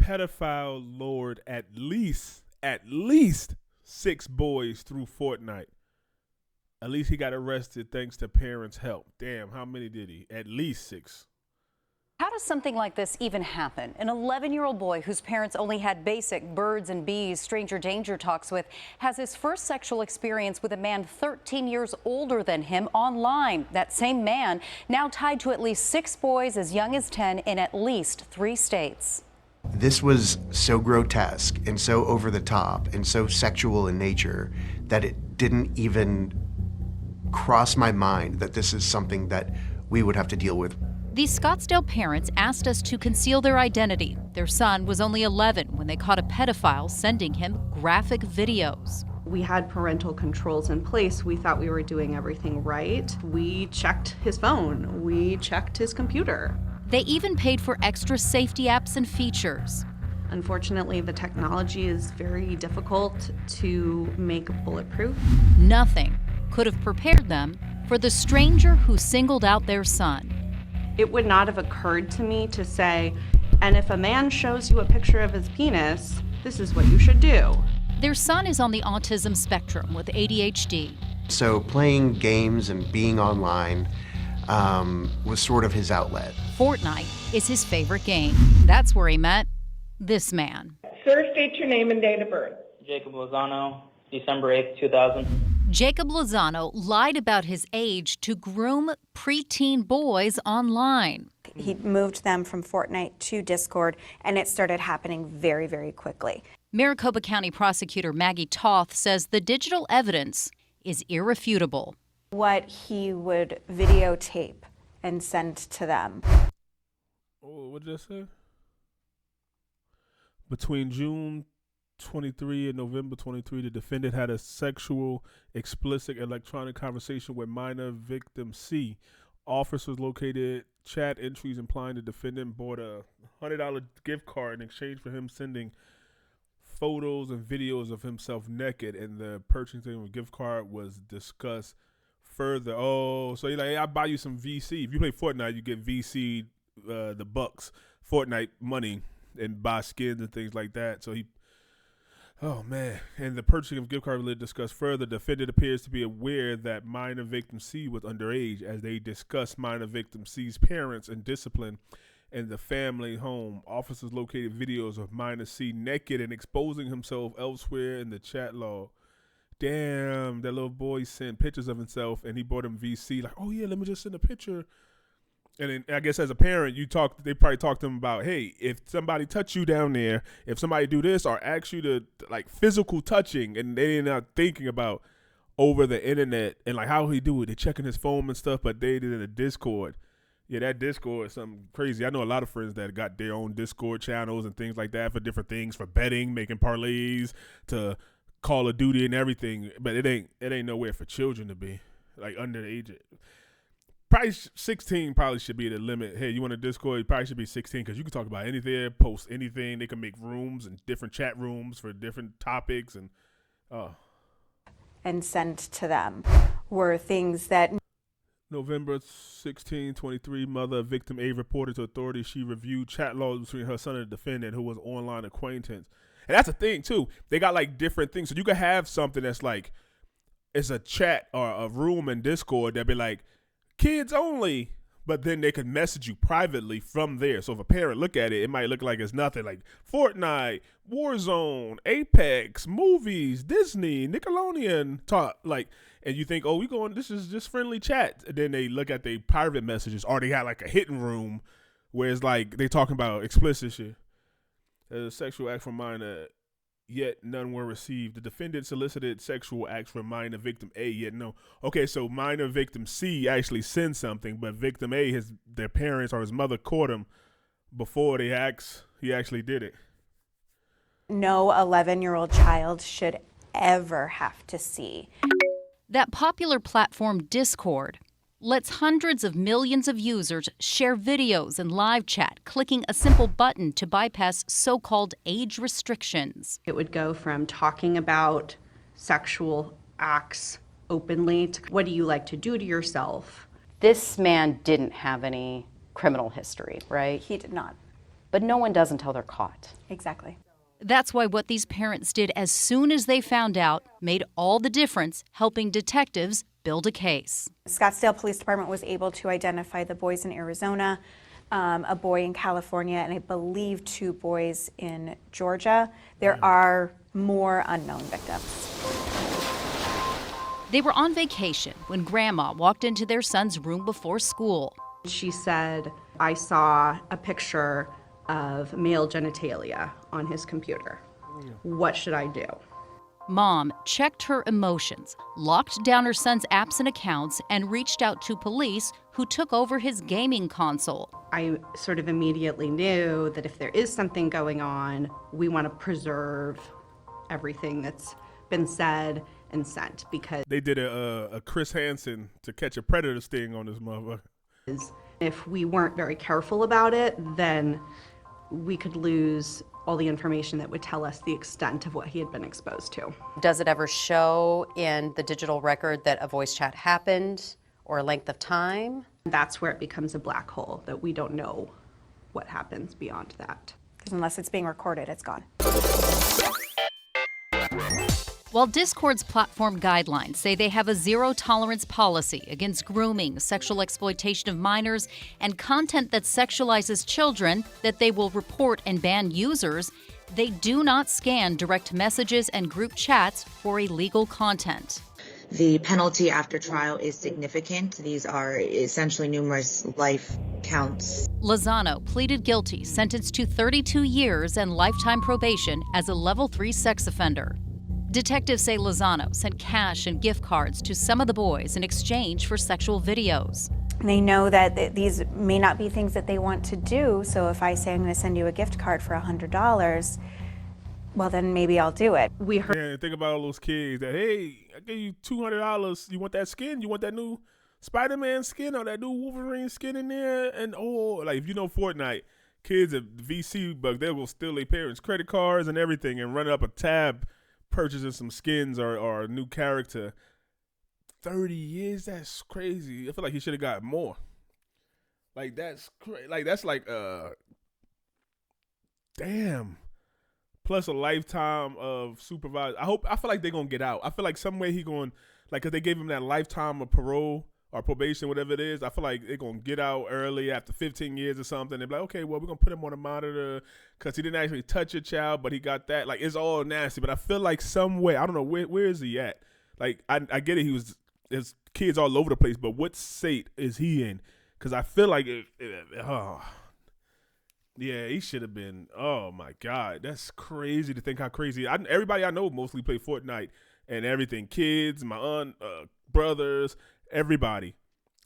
pedophile lured at least 6 boys through Fortnite. At least he got arrested thanks to parents' help. Damn, how many did he? At least 6. How does something like this even happen? An 11-year-old boy whose parents only had basic birds and bees stranger danger talks with has his first sexual experience with a man 13 years older than him online. That same man now tied to at least 6 boys as young as 10 in at least 3 states. This was so grotesque and so over the top and so sexual in nature that it didn't even cross my mind that this is something that we would have to deal with. These Scottsdale parents asked us to conceal their identity. Their son was only 11 when they caught a pedophile sending him graphic videos. We had parental controls in place. We thought we were doing everything right. We checked his phone. We checked his computer. They even paid for extra safety apps and features. Unfortunately, the technology is very difficult to make bulletproof. Nothing could have prepared them for the stranger who singled out their son. It would not have occurred to me to say, and if a man shows you a picture of his penis, this is what you should do. Their son is on the autism spectrum with ADHD. So playing games and being online was sort of his outlet. Fortnite is his favorite game. That's where he met this man. Sir, state your name and date of birth. Jacob Lozano, December 8th, 2000. Jacob Lozano lied about his age to groom preteen boys online. He moved them from Fortnite to Discord, and it started happening very, very quickly. Maricopa County Prosecutor Maggie Toth says the digital evidence is irrefutable. What he would videotape and send to them. Oh, what did I say? Between June 23 and November 23, the defendant had a sexual, explicit electronic conversation with minor victim C. Officers located chat entries implying the defendant bought a $100 gift card in exchange for him sending photos and videos of himself naked, and the purchasing of a gift card was discussed further. Oh, so you're like, hey, I'll buy you some VC. If you play Fortnite, you get VC, the bucks, Fortnite money, and buy skins and things like that. So he, oh man, and the purchasing of gift card was discussed further. The defendant appears to be aware that minor victim C was underage as they discussed minor victim C's parents and discipline in the family home. Officers located videos of minor C naked and exposing himself elsewhere in the chat log. Damn, that little boy sent pictures of himself and he bought him VC. Like, oh yeah, let me just send a picture. And then I guess as a parent, they probably talk to them about, hey, if somebody touch you down there, if somebody do this or ask you to, like, physical touching, and they're not thinking about over the internet and like how he do it. They're checking his phone and stuff, but they did in a Discord. Yeah, that Discord is something crazy. I know a lot of friends that got their own Discord channels and things like that for different things, for betting, making parlays, to Call of Duty and everything. But it ain't nowhere for children to be, like, under the age of, probably 16 probably should be the limit. Hey, you want a Discord? You probably should be 16 because you can talk about anything, post anything. They can make rooms and different chat rooms for different topics and sent to them were things that. November 16, 23, mother of victim A reported to authorities she reviewed chat logs between her son and the defendant, who was online acquaintance. And that's the thing, too. They got, like, different things. So you could have something that's, like, it's a chat or a room in Discord that be, like, kids only, but then they could message you privately from there. So if a parent look at it, it might look like it's nothing, like Fortnite, Warzone, Apex, movies, Disney, Nickelodeon, talk, like, and you think, oh, this is just friendly chat. And then they look at their private messages, or they got like a hidden room where it's like they talking about explicit shit. A sexual act from minor, yet none were received. The defendant solicited sexual acts from minor victim A, yet no. Okay, so minor victim C actually sent something, but victim A, their parents or his mother caught him before he actually did it. No 11-year-old child should ever have to see. That popular platform Discord lets hundreds of millions of users share videos and live chat, clicking a simple button to bypass so-called age restrictions. It would go from talking about sexual acts openly to what do you like to do to yourself. This man didn't have any criminal history, right? He did not. but no one does until they're caught. Exactly. That's why what these parents did as soon as they found out made all the difference, helping detectives build a case. Scottsdale Police Department was able to identify the boys in Arizona, a boy in California, and I believe 2 boys in Georgia. There are more unknown victims. They were on vacation when Grandma walked into their son's room before school. She said, I saw a picture of male genitalia on his computer. What should I do? Mom checked her emotions, locked down her son's apps and accounts, and reached out to police, who took over his gaming console. I sort of immediately knew that if there is something going on, we want to preserve everything that's been said and sent, because They did a Chris Hansen to catch a predator sting on this motherfucker. if we weren't very careful about it, then we could lose all the information that would tell us the extent of what he had been exposed to. Does it ever show in the digital record that a voice chat happened or a length of time? That's where it becomes a black hole, that we don't know what happens beyond that. Because unless it's being recorded, it's gone. While Discord's platform guidelines say they have a zero-tolerance policy against grooming, sexual exploitation of minors, and content that sexualizes children that they will report and ban users, they do not scan direct messages and group chats for illegal content. The penalty after trial is significant. These are essentially numerous life counts. Lozano pleaded guilty, sentenced to 32 years and lifetime probation as a level 3 sex offender. Detectives say Lozano sent cash and gift cards to some of the boys in exchange for sexual videos. They know that these may not be things that they want to do, so if I say I'm going to send you a gift card for $100, well, then maybe I'll do it. We heard Yeah, think about all those kids that, hey, I gave you $200. You want that skin? You want that new Spider-Man skin or that new Wolverine skin in there? And like if you know Fortnite, kids at VC Bug, they will steal their parents' credit cards and everything and run up a tab purchasing some skins or a new character. 30 years, that's crazy. I feel like he should have got more. Like that's crazy. Like that's like damn. Plus a lifetime of supervised. I feel like they're gonna get out. I feel like some way he going, like, cause they gave him that lifetime of parole or probation, whatever it is. I feel like they're gonna get out early after 15 years or something. They're like, okay, well, we're gonna put him on a monitor because he didn't actually touch a child, but he got that. Like, it's all nasty. But I feel like some way, I don't know where is he at. Like, I get it. His kids all over the place, but what state is he in? Because I feel like yeah, he should have been. Oh my God, that's crazy to think how crazy. Everybody I know mostly play Fortnite and everything. Kids, my aunt, brothers, everybody.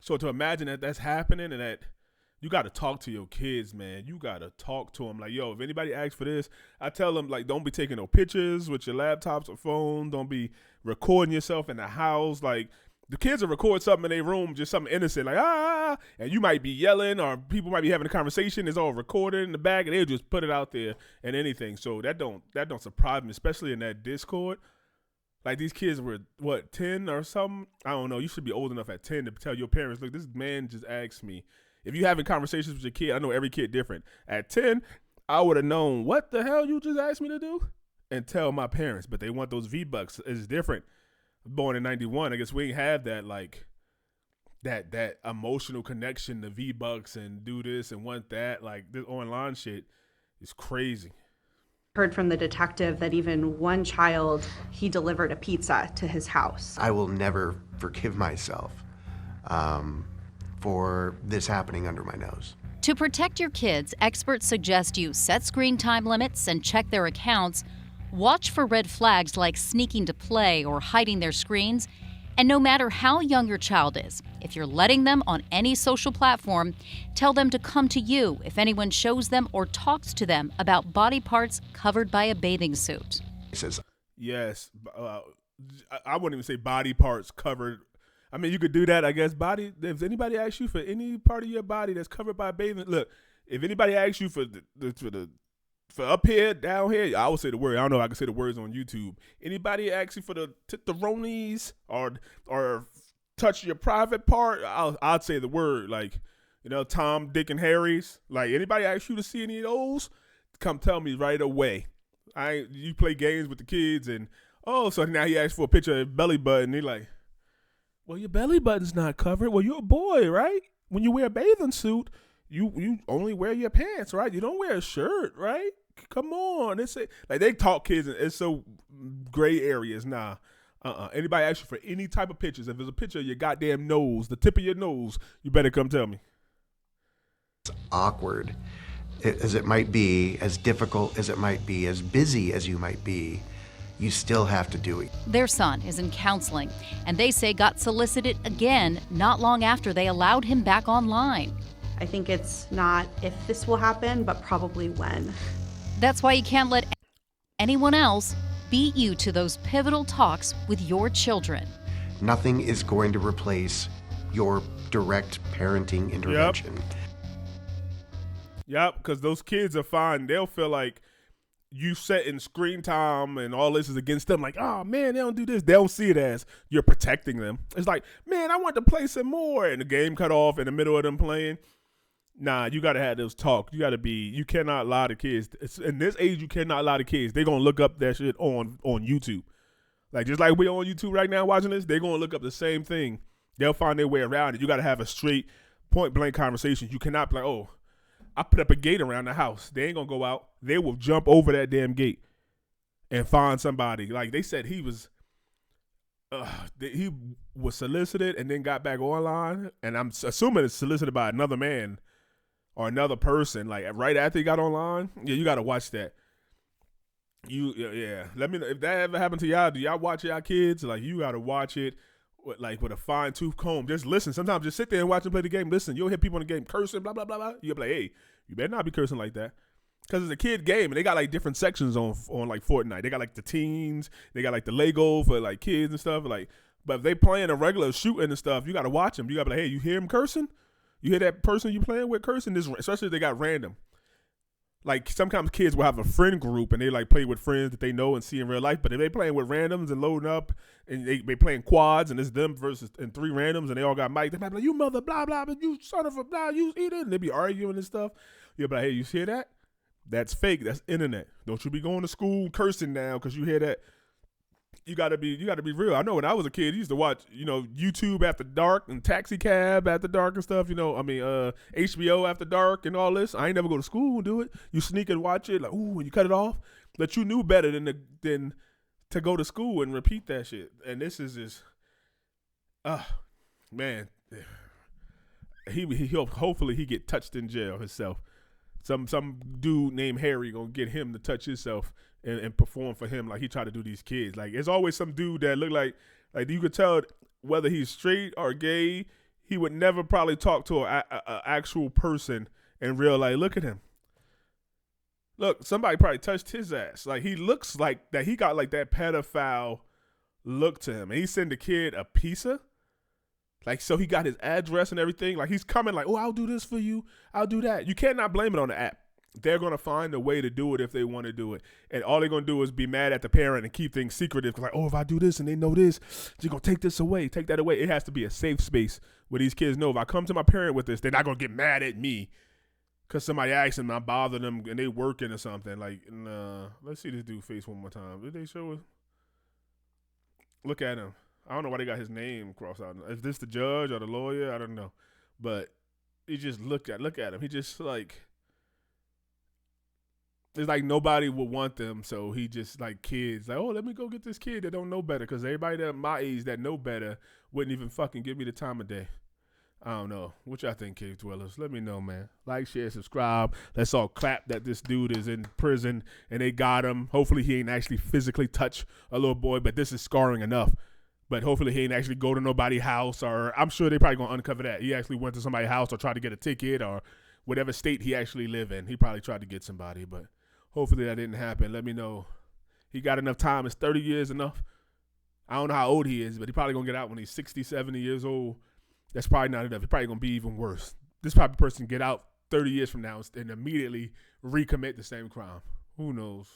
So to imagine that that's happening and that you got to talk to your kids, man. You got to talk to them. Like, yo, if anybody asks for this, I tell them, like, don't be taking no pictures with your laptops or phone. Don't be recording yourself in the house. Like, the kids will record something in their room, just something innocent, like, and you might be yelling or people might be having a conversation. It's all recorded in the back, and they'll just put it out there and anything. So that don't surprise me, especially in that Discord. Like, these kids were, 10 or something? I don't know. You should be old enough at 10 to tell your parents, look, this man just asked me. If you having conversations with your kid, I know every kid different. At 10, I would have known what the hell you just asked me to do and tell my parents. But they want those V-Bucks. It's different. Born in 91, I guess we ain't have that, like, that emotional connection to V-Bucks and do this and want that. Like, this online shit is crazy. Heard from the detective that even one child, he delivered a pizza to his house. I will never forgive myself for this happening under my nose. To protect your kids, experts suggest you set screen time limits and check their accounts. Watch for red flags like sneaking to play or hiding their screens. And no matter how young your child is, if you're letting them on any social platform, tell them to come to you if anyone shows them or talks to them about body parts covered by a bathing suit. He says, yes, I wouldn't even say body parts covered. I mean, you could do that, I guess. If anybody asks you for any part of your body that's covered by bathing, look, if anybody asks you for up here, down here, I would say the word. I don't know if I can say the words on YouTube. Anybody asks you for the ronies or touch your private part, I'd say the word. Like, You know, Tom, Dick, and Harry's. Like, anybody ask you to see any of those, come tell me right away. You play games with the kids, and so now he asks for a picture of his belly button. He like, well, your belly button's not covered. Well, you're a boy, right? When you wear a bathing suit, you only wear your pants, right? You don't wear a shirt, right? Come on. Like, they talk kids, and it's so gray areas. Nah. Anybody ask you for any type of pictures, if there's a picture of your goddamn nose, the tip of your nose, you better come tell me. It's awkward as it might be, as difficult as it might be, as busy as you might be, you still have to do it. Their son is in counseling, and they say got solicited again not long after they allowed him back online. I think it's not if this will happen, but probably when. That's why you can't let anyone else beat you to those pivotal talks with your children. Nothing is going to replace your direct parenting intervention. Yep, because those kids are fine. They'll feel like you setting screen time and all this is against them. Like, oh, man, they don't do this. They don't see it as you're protecting them. It's like, man, I want to play some more. And the game cut off in the middle of them playing. Nah, you got to have those talk. You cannot lie to kids. In this age, you cannot lie to kids. They're going to look up that shit on YouTube. Like, just like we're on YouTube right now watching this, they're going to look up the same thing. They'll find their way around it. You got to have a straight, point-blank conversation. You cannot be like, oh, I put up a gate around the house. They ain't going to go out. They will jump over that damn gate and find somebody. Like, they said he was solicited and then got back online, and I'm assuming it's solicited by another man or another person, like right after he got online. Yeah, you got to watch that. Let me know if that ever happened to y'all. Do y'all watch y'all kids? Like, you got to watch it with a fine tooth comb. Just listen. Sometimes just sit there and watch them play the game. Listen, you'll hear people in the game cursing, blah blah blah blah. You'll be like, hey, you better not be cursing like that, because it's a kid game and they got like different sections on like Fortnite. They got like the teens, they got like the Lego for like kids and stuff. Like, but if they playing a regular shooting and stuff, you got to watch them. You got to be like, hey, you hear him cursing? You hear that person you playing with cursing? This, especially if they got random. Like, sometimes kids will have a friend group and they like play with friends that they know and see in real life. But if they playing with randoms and loading up and they playing quads and it's them versus and three randoms and they all got mic, they might be like, you mother blah blah, but you son of a blah, you eat it. And they be arguing and stuff. You'll be like, hey, you hear that? That's fake. That's internet. Don't you be going to school cursing now because you hear that. You gotta be real. I know when I was a kid, I used to watch, YouTube after dark and Taxi Cab after dark and stuff. HBO after dark and all this. I ain't never go to school and do it. You sneak and watch it, like, ooh, and you cut it off. But you knew better than to go to school and repeat that shit. And this is just, man, he'll hopefully he get touched in jail himself. Some dude named Harry gonna get him to touch himself and perform for him like he tried to do these kids. Like, it's always some dude that look like you could tell whether he's straight or gay. He would never probably talk to a actual person in real life. Look at him. Look, somebody probably touched his ass. Like, he looks like that. He got like that pedophile look to him, and he sent the kid a pizza. Like, so he got his address and everything. Like, he's coming like, oh, I'll do this for you. I'll do that. You cannot blame it on the app. They're going to find a way to do it if they want to do it. And all they're going to do is be mad at the parent and keep things secretive. Like, oh, if I do this and they know this, they're going to take this away, take that away. It has to be a safe space where these kids know if I come to my parent with this, they're not going to get mad at me because somebody asked them, I bother them and they working or something. Like, nah. Let's see this dude face one more time. Did they show us? Look at him. I don't know why they got his name crossed out. Is this the judge or the lawyer? I don't know. But you just look at him. He just like, it's like nobody would want them, so he just like kids. Like, oh, let me go get this kid that don't know better, because everybody that my age that know better wouldn't even fucking give me the time of day. I don't know. What y'all think, cave dwellers? Let me know, man. Like, share, subscribe. Let's all clap that this dude is in prison and they got him. Hopefully he ain't actually physically touched a little boy, but this is scarring enough. But hopefully he ain't actually go to nobody's house, or I'm sure they probably going to uncover that. He actually went to somebody's house or tried to get a ticket, or whatever state he actually live in. He probably tried to get somebody, but hopefully that didn't happen. Let me know. He got enough time. Is 30 years enough? I don't know how old he is, but he probably going to get out when he's 60, 70 years old. That's probably not enough. It's probably going to be even worse. This type of person get out 30 years from now and immediately recommit the same crime. Who knows?